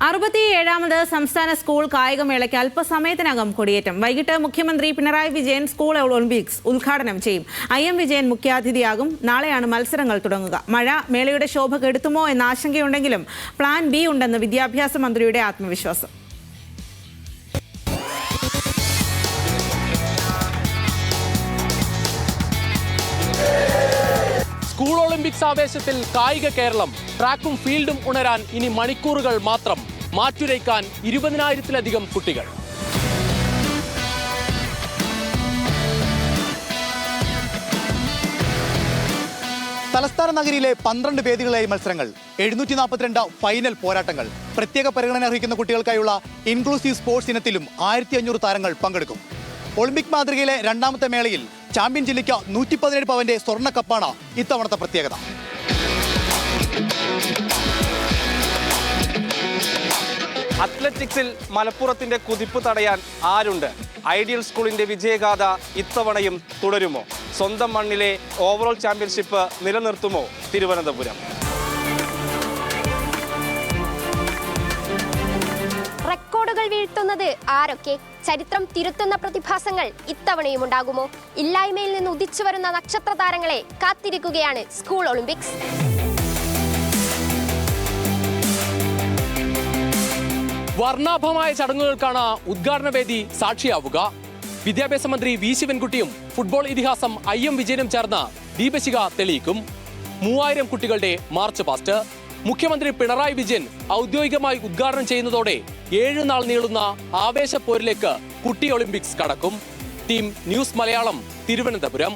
67ാമത് സംസ്ഥാന സ്കൂൾ കായികമേളയ്ക്ക് അല്പസമയത്തിനകം കൊടിയേറ്റം. വൈകിട്ട് മുഖ്യമന്ത്രി പിണറായി വിജയൻ സ്കൂൾ ഒളിമ്പിക്സ് ഉദ്ഘാടനം ചെയ്യും. IM വിജയൻ മുഖ്യാതിഥിയാകും. നാളെയാണ് മത്സരങ്ങൾ തുടങ്ങുക. മഴ മേളയുടെ ശോഭ കെടുത്തുമോ എന്ന ആശങ്കയുണ്ടെങ്കിലും പ്ലാൻ B ഉണ്ടെന്ന് വിദ്യാഭ്യാസ മന്ത്രിയുടെ ആത്മവിശ്വാസം. സ്കൂൾ ഒളിമ്പിക്സ് ആവേശത്തിൽ കായിക കേരളം. ട്രാക്കും ഫീൽഡും ഉണരാൻ ഇനി മണിക്കൂറുകൾ മാത്രം. മാറ്റുരയ്ക്കാൻ 20,000-ലധികം കുട്ടികൾ. തലസ്ഥാന നഗരിയിലെ 12 വേദികളിലായി മത്സരങ്ങൾ, 742 ഫൈനൽ പോരാട്ടങ്ങൾ. പ്രത്യേക പരിഗണന അർഹിക്കുന്ന കുട്ടികൾക്കായുള്ള ഇൻക്ലൂസീവ് സ്പോർട്സ് ഇനത്തിലും 1500 താരങ്ങൾ പങ്കെടുക്കും. ഒളിമ്പിക് മാതൃകയിലെ രണ്ടാമത്തെ മേളയിൽ ചാമ്പ്യൻ ജില്ലയ്ക്ക് 117 പവന്റെ സ്വർണ്ണ കപ്പാണ് ഇത്തവണത്തെ പ്രത്യേകത. അത്ലറ്റിക്സിൽ മലപ്പുറത്തിന്റെ കുതിപ്പ് തടയാൻ ആരുണ്ട്? ഐഡിയൽ സ്കൂളിന്റെ വിജയഗാഥ ഇത്തവണയും തുടരുമോ? സ്വന്തം മണ്ണിലെ ഓവറോൾ ചാമ്പ്യൻഷിപ്പ് നിലനിർത്തുമോ തിരുവനന്തപുരം? റെക്കോർഡുകൾ വീഴ്ത്തുന്നത് ആരൊക്കെ? ചരിത്രം തിരുത്തുന്ന പ്രതിഭാസങ്ങൾ ഇത്തവണയും ഉണ്ടാകുമോ? ഇല്ലായ്മയിൽ നിന്ന് ഉദിച്ചു വരുന്ന നക്ഷത്ര താരങ്ങളെ കാത്തിരിക്കുകയാണ് സ്കൂൾ ഒളിമ്പിക്സ്. വർണ്ണാഭമായ ചടങ്ങുകൾക്കാണ് ഉദ്ഘാടന വേദി സാക്ഷിയാവുക. വിദ്യാഭ്യാസ മന്ത്രി V ശിവൻകുട്ടിയും ഫുട്ബോൾ ഇതിഹാസം IM വിജയനും ചേർന്ന് ദീപശിഖ തെളിയിക്കും. 3000 കുട്ടികളുടെ മാർച്ച് പാസ്റ്റ്. മുഖ്യമന്ത്രി പിണറായി വിജയൻ ഔദ്യോഗികമായി ഉദ്ഘാടനം ചെയ്യുന്നതോടെ 7 നാൾ നീളുന്ന ആവേശപ്പോരിലേക്ക് കുട്ടി ഒളിമ്പിക്സ് കടക്കും. Team news Malayalam, Thiruvananthapuram.